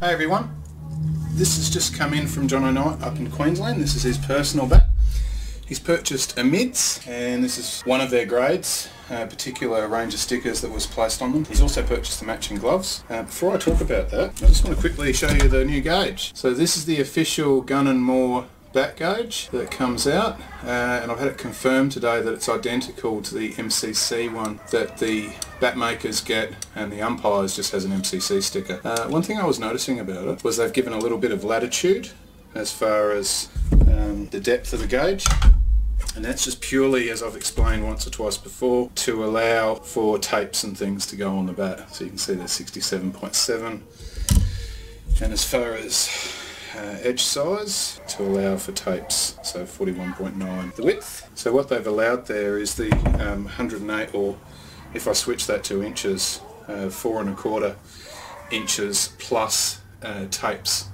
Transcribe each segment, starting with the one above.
Hey everyone, this has just come in from John O'Knight up in Queensland. This is his personal bat. He's purchased a MIDS and this is one of their grades, a particular range of stickers that was placed on them. He's also purchased the matching gloves. Before I talk about that, I just want to quickly show you the new gauge. So this is the official Gun & More bat gauge that comes out, and I've had it confirmed today that it's identical to the MCC one that the bat makers get, and the umpires just has an MCC sticker. One thing I was noticing about it was they've given a little bit of latitude as far as the depth of the gauge, and that's just purely, as I've explained once or twice before, to allow for tapes and things to go on the bat. So you can see there's 67.7, and as far as edge size, to allow for tapes, so 41.9. The width, so what they've allowed there is the 108, or if I switch that to inches, 4¼ inches plus tapes.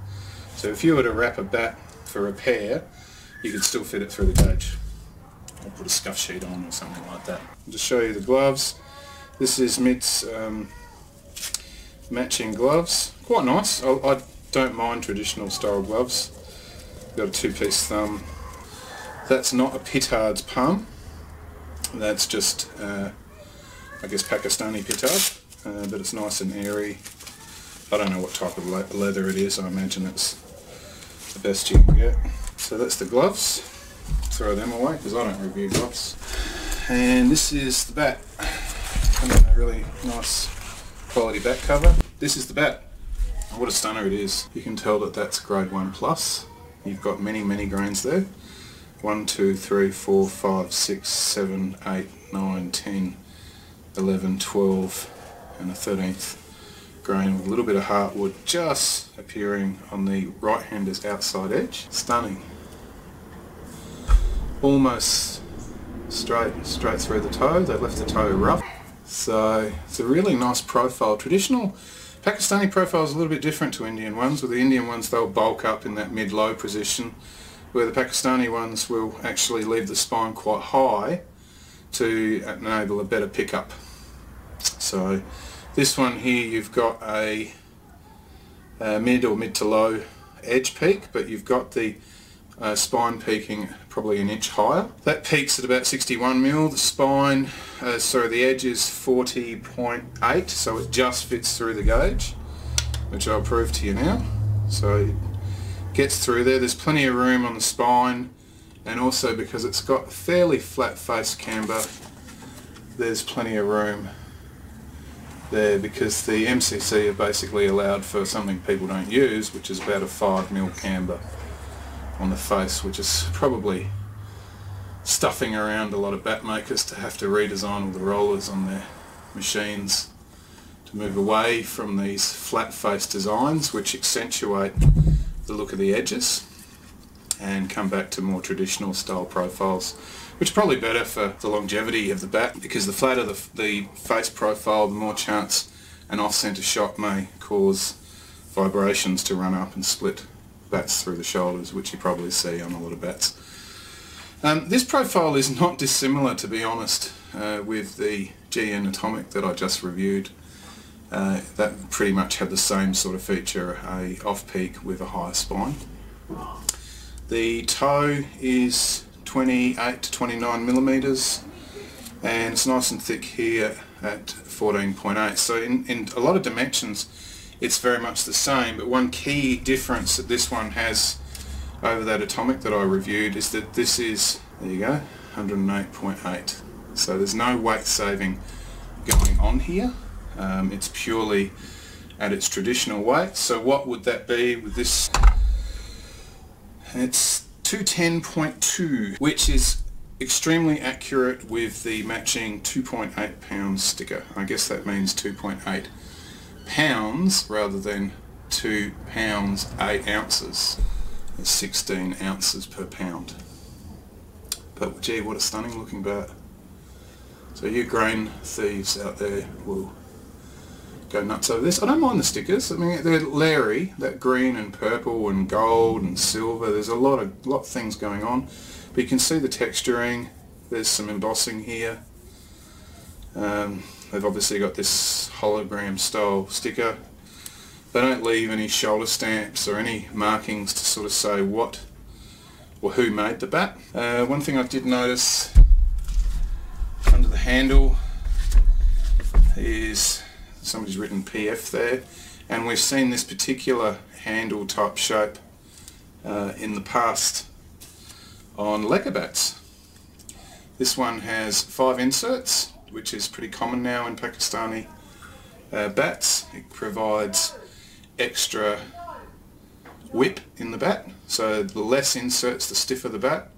So if you were to wrap a bat for repair, you could still fit it through the gauge. I'll put a scuff sheet on or something like that. I'll just show you the gloves. This is MIDS matching gloves. Quite nice. I don't mind traditional style gloves. Got a two-piece thumb. That's not a petard's palm. That's just, I guess, Pakistani petard, but it's nice and airy. I don't know what type of leather it is. I imagine it's the best you can get. So that's the gloves. Throw them away because I don't review gloves. And this is the bat. Comes in a really nice quality bat cover. This is the bat. What a stunner it is. You can tell that that's grade 1 plus. You've got many grains there. 1, 2, 3, 4, 5, 6, 7, 8, 9, 10, 11, 12 and a 13th grain with a little bit of heartwood just appearing on the right-hander's outside edge. Stunning. Almost straight through the toe. They left the toe rough. So it's a really nice profile. Traditional Pakistani profile is a little bit different to Indian ones. With the Indian ones they'll bulk up in that mid-low position, where the Pakistani ones will actually leave the spine quite high to enable a better pickup. So this one here, you've got a mid to low edge peak, but you've got the spine peaking probably an inch higher. That peaks at about 61mm. The spine, the edge is 40.8, so it just fits through the gauge, which I'll prove to you now. So it gets through there. There's plenty of room on the spine, and also because it's got fairly flat face camber, there's plenty of room there, because the MCC have basically allowed for something people don't use, which is about a 5mm camber on the face, which is probably stuffing around a lot of bat makers to have to redesign all the rollers on their machines to move away from these flat face designs which accentuate the look of the edges and come back to more traditional style profiles, which are probably better for the longevity of the bat, because the flatter the face profile, the more chance an off-centre shot may cause vibrations to run up and split bats through the shoulders, which you probably see on a lot of bats. This profile is not dissimilar, to be honest, with the GN Atomic that I just reviewed. That pretty much had the same sort of feature, a off-peak with a higher spine. The toe is 28 to 29mm, and it's nice and thick here at 14.8. So in a lot of dimensions it's very much the same, but one key difference that this one has over that Atomic that I reviewed is that this is, there you go, 108.8. So there's no weight saving going on here. It's purely at its traditional weight. So what would that be with this? It's 210.2, which is extremely accurate with the matching 2.8 pound sticker. I guess that means 2.8 pounds rather than 2 pounds 8 ounces. It's 16 ounces per pound. But gee, what a stunning looking bat. So you grain thieves out there will go nuts over this. I don't mind the stickers. I mean, they're leery, that green and purple and gold and silver. There's a lot of things going on, but you can see the texturing. There's some embossing here. They've obviously got this hologram style sticker They don't leave any shoulder stamps or any markings to sort of say what or who made the bat. One thing I did notice under the handle is somebody's written PF there, and we've seen this particular handle type shape in the past on lacquer bats. This one has 5 inserts, which is pretty common now in Pakistani bats. It provides extra whip in the bat, so the less inserts the stiffer the bat,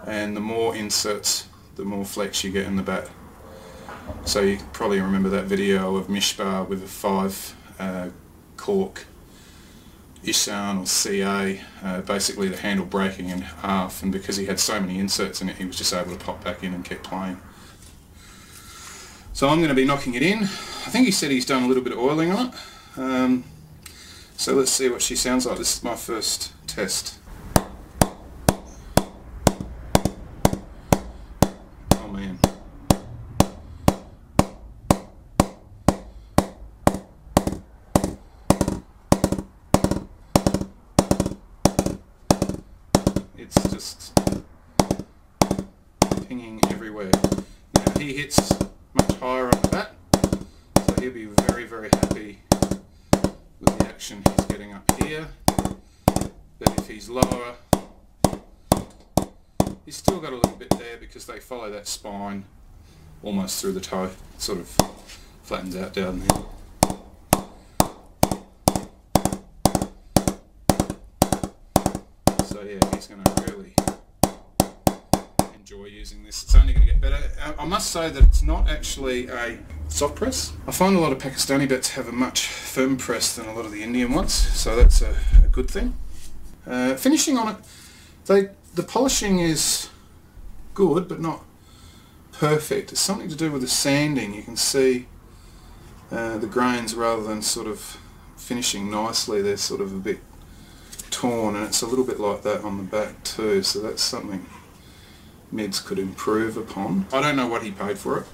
and the more inserts the more flex you get in the bat. So you probably remember that video of Mishbar with a 5 cork Ishan or CA, basically the handle breaking in half, and because he had so many inserts in it he was just able to pop back in and keep playing. So I'm going to be knocking it in. I think he said he's done a little bit of oiling on it. So let's see what she sounds like. This is my first test. Oh man. It's just pinging everywhere. Now he hits much higher on the bat, so he'll be very, very happy with the action he's getting up here. But if he's lower, he's still got a little bit there because they follow that spine almost through the toe. It sort of flattens out down there. So yeah, he's going to really enjoy using this. It's only going to get better. I must say that it's not actually a soft press. I find a lot of Pakistani bats have a much firmer press than a lot of the Indian ones, so that's a good thing. Finishing on it, the polishing is good but not perfect. It's something to do with the sanding. You can see the grains, rather than sort of finishing nicely, they're sort of a bit torn, and it's a little bit like that on the back too, so that's something MIDS could improve upon. I don't know what he paid for it.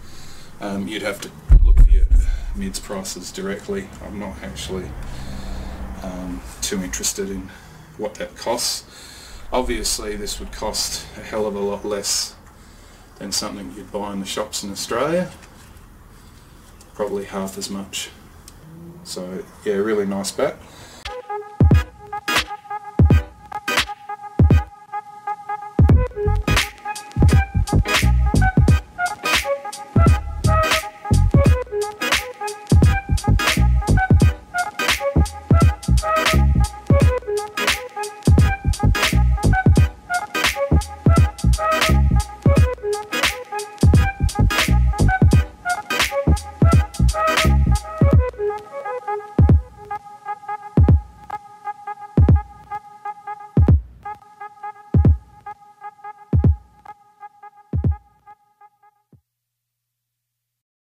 You'd have to look for your MIDS prices directly. I'm not actually too interested in what that costs. Obviously this would cost a hell of a lot less than something you'd buy in the shops in Australia. Probably half as much. So yeah, really nice bat.